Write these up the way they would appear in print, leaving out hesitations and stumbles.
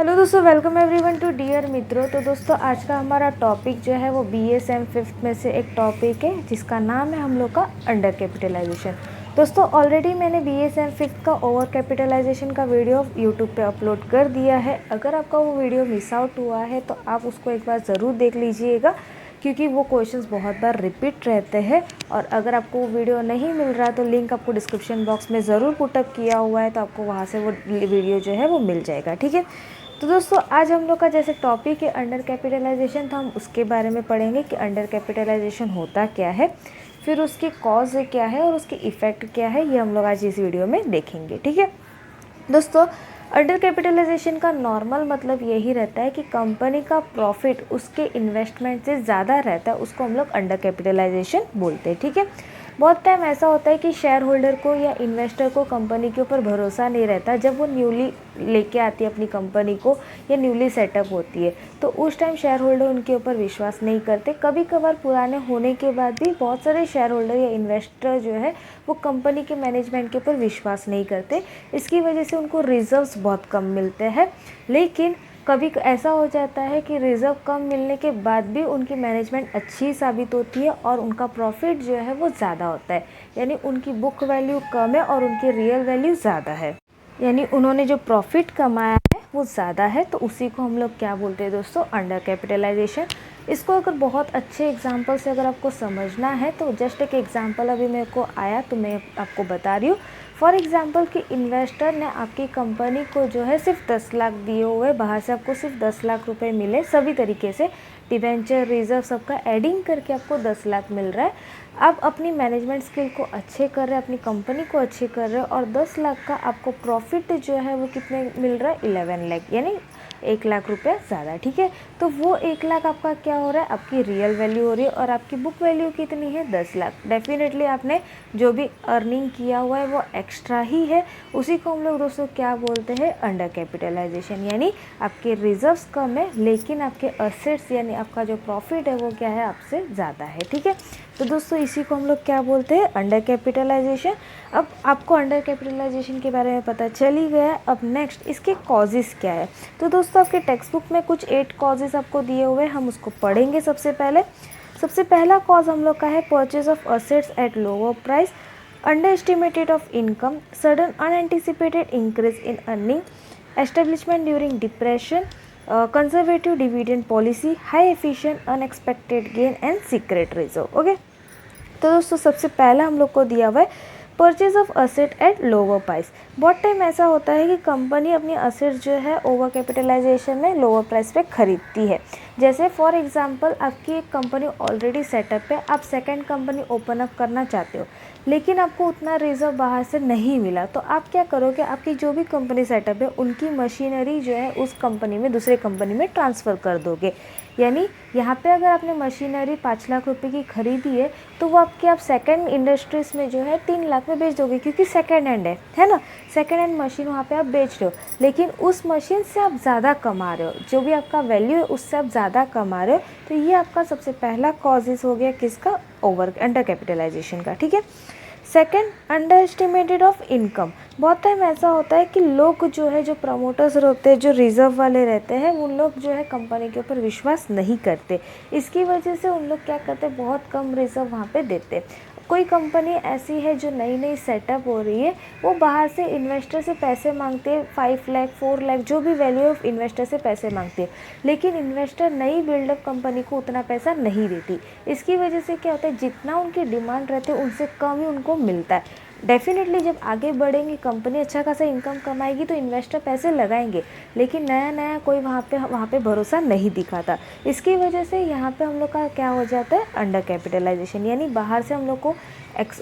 Hello दोस्तों, welcome everyone to dear मित्रों। तो दोस्तों आज का हमारा टॉपिक जो है वो बीएसएम फिफ्थ में से एक टॉपिक है जिसका नाम है हम लोग का अंडर कैपिटलाइजेशन। दोस्तों ऑलरेडी मैंने बीएसएम फिफ्थ का ओवर कैपिटलाइजेशन का वीडियो यूट्यूब पे अपलोड कर दिया है। अगर आपका वो वीडियो मिस आउट हुआ है तो आप उसको एक बार ज़रूर देख लीजिएगा, क्योंकि वो क्वेश्चंस बहुत बार रिपीट रहते हैं। और अगर आपको वो वीडियो नहीं मिल रहा है तो लिंक आपको डिस्क्रिप्शन बॉक्स में ज़रूर पुटअप किया हुआ है, तो आपको वहाँ से वो वीडियो जो है वो मिल जाएगा। ठीक है, तो दोस्तों आज हम लोग का जैसे टॉपिक है अंडर कैपिटलाइजेशन, तो हम उसके बारे में पढ़ेंगे कि अंडर कैपिटलाइजेशन होता क्या है, फिर उसकी कॉज क्या है और उसकी इफ़ेक्ट क्या है, ये हम लोग आज इस वीडियो में देखेंगे। ठीक है दोस्तों, अंडर कैपिटलाइजेशन का नॉर्मल मतलब यही रहता है कि कंपनी का प्रॉफिट उसके इन्वेस्टमेंट से ज़्यादा रहता है, उसको हम लोग अंडर कैपिटलाइजेशन बोलते हैं। ठीक है, बहुत टाइम ऐसा होता है कि शेयर होल्डर को या इन्वेस्टर को कंपनी के ऊपर भरोसा नहीं रहता। जब वो न्यूली लेके आती है अपनी कंपनी को या न्यूली सेटअप होती है, तो उस टाइम शेयर होल्डर उनके ऊपर विश्वास नहीं करते। कभी कभार पुराने होने के बाद भी बहुत सारे शेयर होल्डर या इन्वेस्टर जो है वो कंपनी के मैनेजमेंट के ऊपर विश्वास नहीं करते। इसकी वजह से उनको रिजर्व्स बहुत कम मिलते हैं। लेकिन कभी ऐसा हो जाता है कि रिज़र्व कम मिलने के बाद भी उनकी मैनेजमेंट अच्छी साबित होती है और उनका प्रॉफिट जो है वो ज़्यादा होता है, यानी उनकी बुक वैल्यू कम है और उनकी रियल वैल्यू ज़्यादा है, यानी उन्होंने जो प्रॉफिट कमाया है वो ज़्यादा है। तो उसी को हम लोग क्या बोलते हैं दोस्तों, अंडर कैपिटलाइजेशन। इसको अगर बहुत अच्छे एग्जांपल से अगर आपको समझना है तो जस्ट एक एग्जांपल अभी मेरे को आया तो मैं आपको बता रही हूँ। फॉर एग्जांपल कि इन्वेस्टर ने आपकी कंपनी को जो है सिर्फ 10 लाख दिए हुए, बाहर से आपको सिर्फ 10 लाख रुपए मिले, सभी तरीके से डिबेंचर रिजर्व सबका एडिंग करके आपको 10 लाख मिल रहा है। आप अपनी मैनेजमेंट स्किल को अच्छे कर रहे हैं, अपनी कंपनी को अच्छे कर रहे हैं और 10 लाख का आपको प्रॉफिट जो है वो कितने मिल रहा है, 11 लाख, यानी 1 लाख रुपया ज़्यादा। ठीक है, तो वो 1 लाख आपका क्या हो रहा है, आपकी रियल वैल्यू हो रही है। और आपकी बुक वैल्यू कितनी है, 10 लाख। डेफिनेटली आपने जो भी अर्निंग किया हुआ है वो एक्स्ट्रा ही है। उसी को हम लोग दोस्तों क्या बोलते हैं, अंडर कैपिटलाइजेशन। यानी आपके रिजर्व्स कम है लेकिन आपके असेट्स यानी आपका जो प्रॉफिट है वो क्या है, आपसे ज़्यादा है। ठीक है, तो दोस्तों इसी को हम लोग क्या बोलते हैं, अंडर कैपिटलाइजेशन। अब आपको अंडर कैपिटलाइजेशन के बारे में पता चल ही गया है। अब नेक्स्ट इसके कॉजेज़ क्या है। तो दोस्तों आपके टेक्स्ट बुक में कुछ 8 कॉजेज़ आपको दिए हुए हैं, हम उसको पढ़ेंगे। सबसे पहला कॉज हम लोग का है purchase of assets at lower price, under estimated of income, sudden unanticipated increase in earning, establishment during depression, conservative dividend policy, high efficient unexpected gain and secret reserve. Okay, तो दोस्तों सबसे पहला हम लोग को दिया हुआ है purchase of asset at lower price. बहुत टाइम ऐसा होता है कि कंपनी अपनी असेट जो है ओवर कैपिटलाइजेशन में लोअर प्राइस पे खरीदती है। जैसे फॉर एग्जांपल आपकी एक कंपनी ऑलरेडी सेटअप है, आप सेकंड कंपनी ओपन अप करना चाहते हो लेकिन आपको उतना रिजर्व बाहर से नहीं मिला, तो आप क्या करोगे, आपकी जो भी कंपनी सेटअप है उनकी मशीनरी जो है उस कंपनी में दूसरे कंपनी में ट्रांसफ़र कर दोगे। यानी यहाँ पे अगर आपने मशीनरी 5 लाख रुपए की खरीदी है तो वो आपकी आप सेकंड इंडस्ट्रीज़ में जो है 3 लाख में बेच दोगे, क्योंकि सेकंड हैंड है ना, सेकंड हैंड मशीन वहाँ पे आप बेच रहे हो। लेकिन उस मशीन से आप ज़्यादा कमा रहे हो, जो भी आपका वैल्यू है उससे आप ज़्यादा कमा रहे हो। तो ये आपका सबसे पहला कॉजेज़ हो गया किसका, अंडर कैपिटलाइजेशन का। ठीक है, second, under estimated of income. बहुत टाइम ऐसा होता है कि लोग जो है, जो प्रमोटर्स होते हैं, जो रिजर्व वाले रहते हैं, उन लोग जो है कंपनी के ऊपर विश्वास नहीं करते। इसकी वजह से उन लोग क्या करते हैं, बहुत कम रिजर्व वहाँ पे देते। कोई कंपनी ऐसी है जो नई नई सेटअप हो रही है, वो बाहर से इन्वेस्टर से पैसे मांगते हैं, 5 लाख 4 लाख जो भी वैल्यू ऑफ इन्वेस्टर से पैसे मांगते हैं, लेकिन इन्वेस्टर नई बिल्डअप कंपनी को उतना पैसा नहीं देती। इसकी वजह से क्या होता है, जितना उनकी डिमांड रहती है उनसे कम ही उनको मिलता है। डेफिनेटली जब आगे बढ़ेंगी कंपनी, अच्छा खासा इनकम कमाएगी तो इन्वेस्टर पैसे लगाएंगे, लेकिन नया नया कोई वहाँ पे भरोसा नहीं दिखाता। इसकी वजह से यहाँ पे हम लोग का क्या हो जाता है, अंडर कैपिटलाइजेशन। यानी बाहर से हम लोग को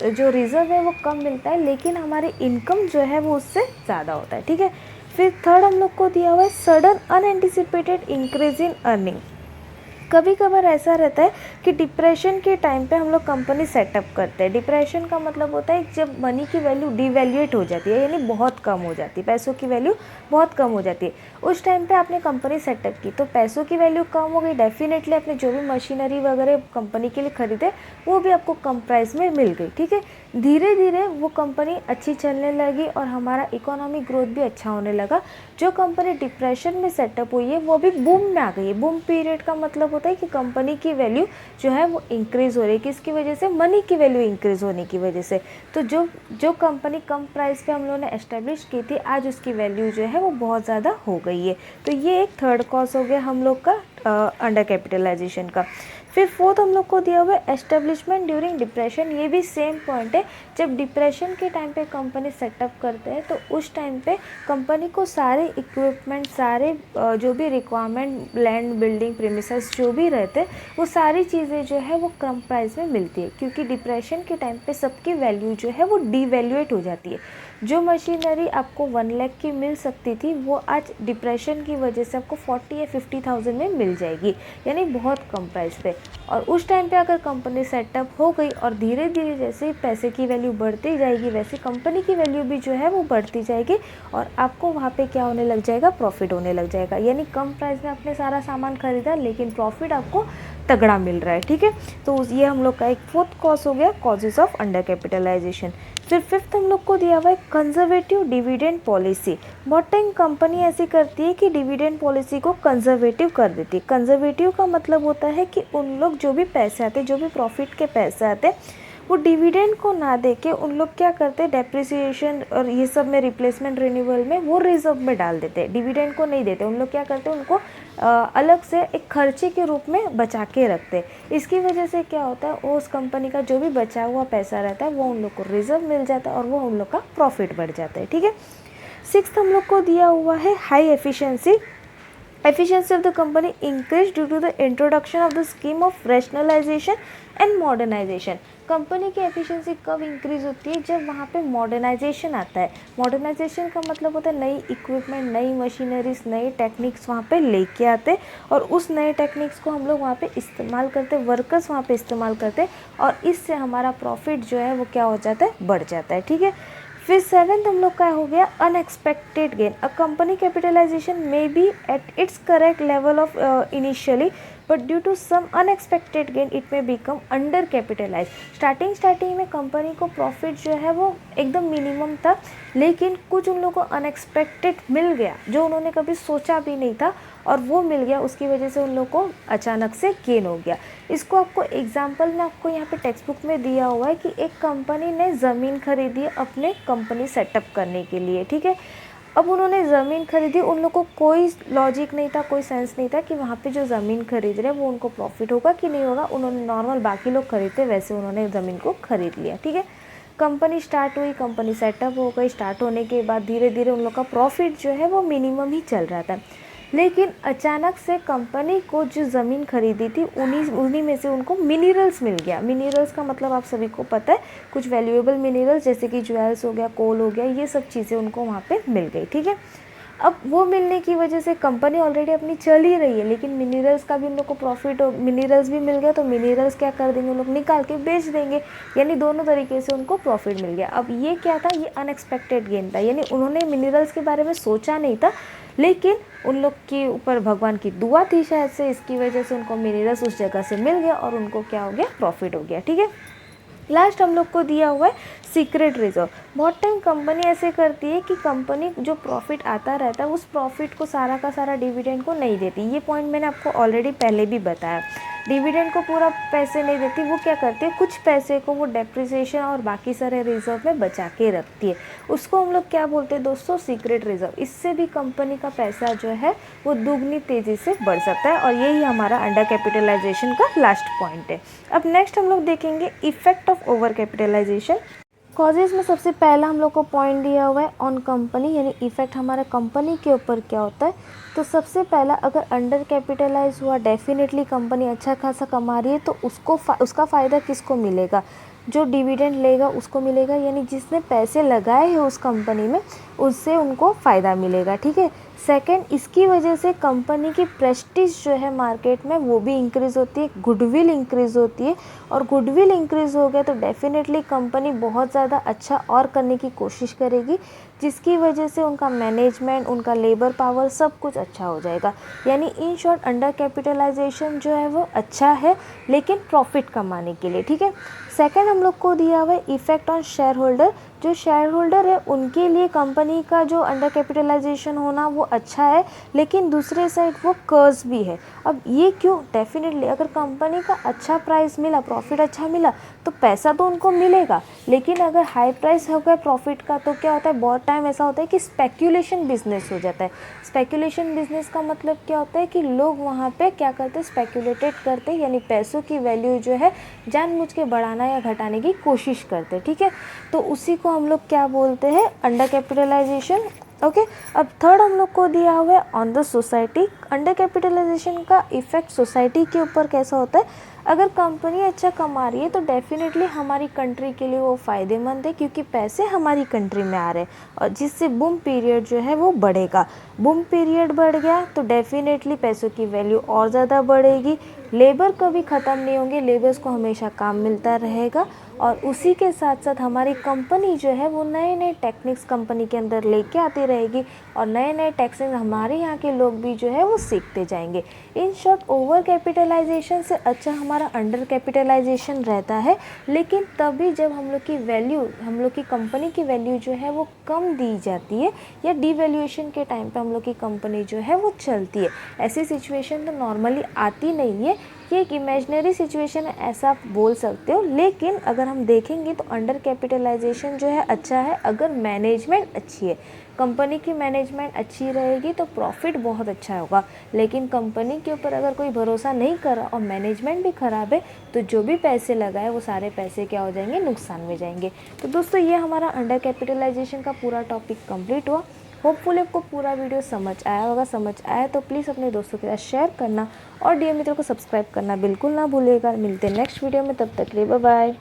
जो रिजर्व है वो कम मिलता है लेकिन हमारी इनकम जो है वो उससे ज़्यादा होता है। ठीक है, फिर थर्ड हम लोग को दिया हुआ है sudden unanticipated increase in earning. कभी कभार ऐसा रहता है कि डिप्रेशन के टाइम पे हम लोग कंपनी सेटअप करते हैं। डिप्रेशन का मतलब होता है जब मनी की वैल्यू डिवैल्यूएट हो जाती है, यानी बहुत कम हो जाती है, पैसों की वैल्यू बहुत कम हो जाती है। उस टाइम पे आपने कंपनी सेटअप की तो पैसों की वैल्यू कम हो गई, डेफिनेटली आपने जो भी मशीनरी वगैरह कंपनी के लिए खरीदे वो भी आपको कम प्राइस में मिल गई, ठीक है। धीरे धीरे वो कंपनी अच्छी चलने लगी और हमारा इकोनॉमिक ग्रोथ भी अच्छा होने लगा। जो कंपनी डिप्रेशन में सेटअप हुई है वो भी बूम में आ गई है। बूम पीरियड का मतलब होता है कि कंपनी की वैल्यू जो है वो इंक्रीज़ हो रही है, किसकी वजह से, मनी की वैल्यू इंक्रीज़ होने की वजह से। तो जो कंपनी कम प्राइस पे हम लोगों ने एस्टेब्लिश की थी, आज उसकी वैल्यू जो है वो बहुत ज़्यादा हो गई है। तो ये एक थर्ड कॉज हो गया हम लोग का अंडर कैपिटलाइजेशन का। फिर फोर्थ हम लोग को दिया हुआ है एस्टेब्लिशमेंट ड्यूरिंग डिप्रेशन। ये भी सेम पॉइंट है। जब डिप्रेशन के टाइम पे कंपनी सेटअप करते हैं तो उस टाइम पे कंपनी को सारे इक्विपमेंट, सारे जो भी रिक्वायरमेंट, लैंड, बिल्डिंग, प्रीमिसेस जो भी रहते हैं वो सारी चीज़ें जो है वो कम प्राइस में मिलती है, क्योंकि डिप्रेशन के टाइम पे सबकी वैल्यू जो है वो डिवैल्यूएट हो जाती है। जो मशीनरी आपको 1 लाख की मिल सकती थी वो आज डिप्रेशन की वजह से आपको 40 या 50,000 में मिल जाएगी, यानी बहुत कम प्राइस पे। और उस टाइम पे अगर कंपनी सेटअप हो गई और धीरे धीरे जैसे पैसे की वैल्यू बढ़ती जाएगी वैसे कंपनी की वैल्यू भी जो है वो बढ़ती जाएगी और आपको वहाँ पे क्या होने लग जाएगा, प्रॉफिट होने लग जाएगा। यानी कम प्राइस में आपने सारा सामान खरीदा लेकिन प्रॉफिट आपको तगड़ा मिल रहा है, ठीक है। तो ये हम लोग का एक फोर्थ कॉज हो गया, कॉजेज ऑफ अंडर कैपिटलाइजेशन। फिर फिफ्थ हम लोग को दिया हुआ है कंजर्वेटिव डिविडेंड पॉलिसी। बहुत टाइम कंपनी ऐसी करती है कि डिविडेंड पॉलिसी को कंजर्वेटिव कर देती है। कंजर्वेटिव का मतलब होता है कि उन लोग जो भी पैसे आते हैं, जो भी प्रॉफिट के पैसे आते हैं, वो डिविडेंड को ना दे के उन लोग क्या करते हैं, डेप्रिसिएशन और ये सब में, रिप्लेसमेंट, रिन्यूअल में वो रिजर्व में डाल देते हैं, डिविडेंड को नहीं देते। उन लोग क्या करते हैं, उनको अलग से एक खर्चे के रूप में बचा के रखते हैं। इसकी वजह से क्या होता है, वो उस कंपनी का जो भी बचा हुआ पैसा रहता है वो उन लोग को रिजर्व मिल जाता है और वो उन लोग का प्रॉफिट बढ़ जाता है, ठीक है। सिक्स्थ हम लोग को दिया हुआ है high efficiency. Efficiency of the company increased due to the introduction of the scheme of rationalization and modernization. Company की एफिशिएंसी कब इंक्रीज होती है, जब वहाँ पे मॉडर्नाइजेशन आता है। मॉडर्नाइजेशन का मतलब होता है नई इक्विपमेंट, नई मशीनरीज, नई टेक्निक्स वहाँ पे लेके आते और उस नए टेक्निक्स को हम लोग वहाँ पे इस्तेमाल करते, वर्कर्स वहाँ पे इस्तेमाल करते और इससे हमारा प्रॉफिट जो है वो क्या हो जाता है, बढ़ जाता है, ठीक है। फिर सेवेंथ हम लोग का हो गया unexpected gain. A company capitalisation may be at its correct level of initially but due to some unexpected gain it may become under capitalise. Starting में कंपनी को प्रॉफिट जो है वो एकदम मिनिमम था, लेकिन कुछ उन लोगों को अनएक्सपेक्टेड मिल गया जो उन्होंने कभी सोचा भी नहीं था और वो मिल गया, उसकी वजह से उन लोग को अचानक से गेन हो गया। इसको आपको एग्जांपल में आपको यहाँ पे टेक्स्ट बुक में दिया हुआ है कि एक कंपनी ने ज़मीन खरीदी अपने कंपनी सेटअप करने के लिए, ठीक है। अब उन्होंने ज़मीन खरीदी, उन लोग को कोई लॉजिक नहीं था, कोई सेंस नहीं था कि वहाँ पे जो ज़मीन खरीद रहे हैं वो उनको प्रॉफिट होगा कि नहीं होगा। उन्होंने नॉर्मल बाकी लोग खरीदते वैसे उन्होंने ज़मीन को खरीद लिया, ठीक है। कंपनी स्टार्ट हुई, कंपनी सेटअप हो गई। स्टार्ट होने के बाद धीरे धीरे उन लोग का प्रॉफिट जो है वो मिनिमम ही चल रहा था, लेकिन अचानक से कंपनी को जो ज़मीन खरीदी थी उन्हीं में से उनको मिनरल्स मिल गया। मिनरल्स का मतलब आप सभी को पता है, कुछ वैल्यूएबल मिनरल्स जैसे कि ज्वेल्स हो गया, कोल हो गया, ये सब चीज़ें उनको वहाँ पे मिल गई, ठीक है। अब वो मिलने की वजह से कंपनी ऑलरेडी अपनी चल ही रही है, लेकिन मिनरल्स का भी उन लोग को प्रॉफिट हो, मिनरल्स भी मिल गया तो मिनरल्स क्या कर देंगे, उन लोग निकाल के बेच देंगे, यानी दोनों तरीके से उनको प्रॉफिट मिल गया। अब ये क्या था, ये अनएक्सपेक्टेड गेन था, यानी उन्होंने मिनरल्स के बारे में सोचा नहीं था, लेकिन उन लोग के ऊपर भगवान की दुआ थी शायद से, इसकी वजह से उनको मिनरल्स उस जगह से मिल गया और उनको क्या हो गया, प्रॉफिट हो गया, ठीक है। लास्ट हम लोग को दिया हुआ है सीक्रेट रिजर्व। बहुत टाइम कंपनी ऐसे करती है कि कंपनी जो प्रॉफिट आता रहता है उस प्रॉफिट को सारा का सारा डिविडेंड को नहीं देती। ये पॉइंट मैंने आपको ऑलरेडी पहले भी बताया। डिविडेंड को पूरा पैसे नहीं देती, वो क्या करती है, कुछ पैसे को वो डेप्रिसिएशन और बाकी सारे रिजर्व में बचा के रखती है। उसको हम लोग क्या बोलते हैं दोस्तों, सीक्रेट रिजर्व। इससे भी कंपनी का पैसा जो है वो दुगनी तेज़ी से बढ़ सकता है और यही हमारा अंडर कैपिटलाइजेशन का लास्ट पॉइंट है। अब नेक्स्ट हम लोग देखेंगे effect of over capitalisation. Causes में सबसे पहला हम लोग को पॉइंट दिया हुआ है ऑन कंपनी, यानी इफेक्ट हमारा कंपनी के ऊपर क्या होता है। तो सबसे पहला, अगर अंडर कैपिटलाइज हुआ, डेफिनेटली कंपनी अच्छा खासा कमा रही है तो उसका फ़ायदा किसको मिलेगा, जो डिविडेंड लेगा उसको मिलेगा, यानी जिसने पैसे लगाए हैं उस कंपनी में उससे उनको फ़ायदा मिलेगा, ठीक है। सेकंड, इसकी वजह से कंपनी की प्रेस्टीज जो है मार्केट में वो भी इंक्रीज़ होती है, गुडविल इंक्रीज़ होती है, और गुडविल इंक्रीज़ हो गया तो डेफिनेटली कंपनी बहुत ज़्यादा अच्छा और करने की कोशिश करेगी, जिसकी वजह से उनका मैनेजमेंट, उनका लेबर पावर सब कुछ अच्छा हो जाएगा। यानी इन शॉर्ट अंडर कैपिटलाइजेशन जो है वो अच्छा है, लेकिन प्रॉफिट कमाने के लिए, ठीक है। सेकंड हम लोग को दिया हुआ है इफ़ेक्ट ऑन शेयर होल्डर। जो शेयर होल्डर है उनके लिए कंपनी का जो अंडर कैपिटलाइजेशन होना वो अच्छा है, लेकिन दूसरे साइड वो कर्ज भी है। अब ये क्यों? डेफिनेटली अगर कंपनी का अच्छा प्राइस मिला, प्रॉफिट अच्छा मिला, तो पैसा तो उनको मिलेगा, लेकिन अगर हाई प्राइस हो गया प्रॉफिट का तो क्या होता है, बहुत टाइम ऐसा होता है कि स्पेक्यूलेशन बिजनेस हो जाता है। स्पेक्यूलेशन बिजनेस का मतलब क्या होता है कि लोग वहाँ पे क्या करते हैं, स्पेक्यूलेटेड करते हैं, यानी पैसों की वैल्यू जो है जानबूझ के बढ़ाना या घटाने की कोशिश करते हैं, ठीक है। तो उसी को हम लोग क्या बोलते हैं, अंडर कैपिटलाइजेशन। ओके, अब थर्ड हम लोग को दिया हुआ है on the society. Under capitalisation का इफेक्ट सोसाइटी के ऊपर कैसा होता है, अगर कंपनी अच्छा कमा रही है तो डेफिनेटली हमारी कंट्री के लिए वो फ़ायदेमंद है, क्योंकि पैसे हमारी कंट्री में आ रहे हैं, और जिससे बूम पीरियड जो है वो बढ़ेगा। बूम पीरियड बढ़ गया तो डेफिनेटली पैसों की वैल्यू और ज़्यादा बढ़ेगी, लेबर कभी ख़त्म नहीं होंगे, लेबर्स को हमेशा काम मिलता रहेगा, और उसी के साथ साथ हमारी कंपनी जो है वो नए नए टेक्निक्स कंपनी के अंदर लेके आती रहेगी, और नए नए टेक्निक्स हमारे यहाँ के लोग भी जो है वो सीखते जाएंगे। इन शॉर्ट ओवर कैपिटलाइजेशन से अच्छा हमारा अंडर कैपिटलाइजेशन रहता है, लेकिन तभी जब हम लोग की वैल्यू, हम लोग की कंपनी की वैल्यू जो है वो कम दी जाती है, या डिवैल्यूएशन के टाइम पे हम लोग की कंपनी जो है वो चलती है। ऐसी सिचुएशन तो नॉर्मली आती नहीं है, ये एक इमेजिनरी सिचुएशन है ऐसा आप बोल सकते हो, लेकिन अगर हम देखेंगे तो अंडर कैपिटलाइजेशन जो है अच्छा है अगर मैनेजमेंट अच्छी है। कंपनी की मैनेजमेंट अच्छी रहेगी तो प्रॉफिट बहुत अच्छा होगा, लेकिन कंपनी के ऊपर अगर कोई भरोसा नहीं कर रहा और मैनेजमेंट भी ख़राब है, तो जो भी पैसे लगाए वो सारे पैसे क्या हो जाएंगे, नुकसान में जाएंगे। तो दोस्तों ये हमारा अंडर कैपिटलाइजेशन का पूरा टॉपिक कंप्लीट हुआ। होपफुली आपको पूरा वीडियो समझ आया होगा। समझ आया तो प्लीज़ अपने दोस्तों के साथ शेयर करना, और डियर मित्रों को सब्सक्राइब करना बिल्कुल ना भूलिएगा। मिलते हैं नेक्स्ट वीडियो में, तब तक के लिए बाय बाय।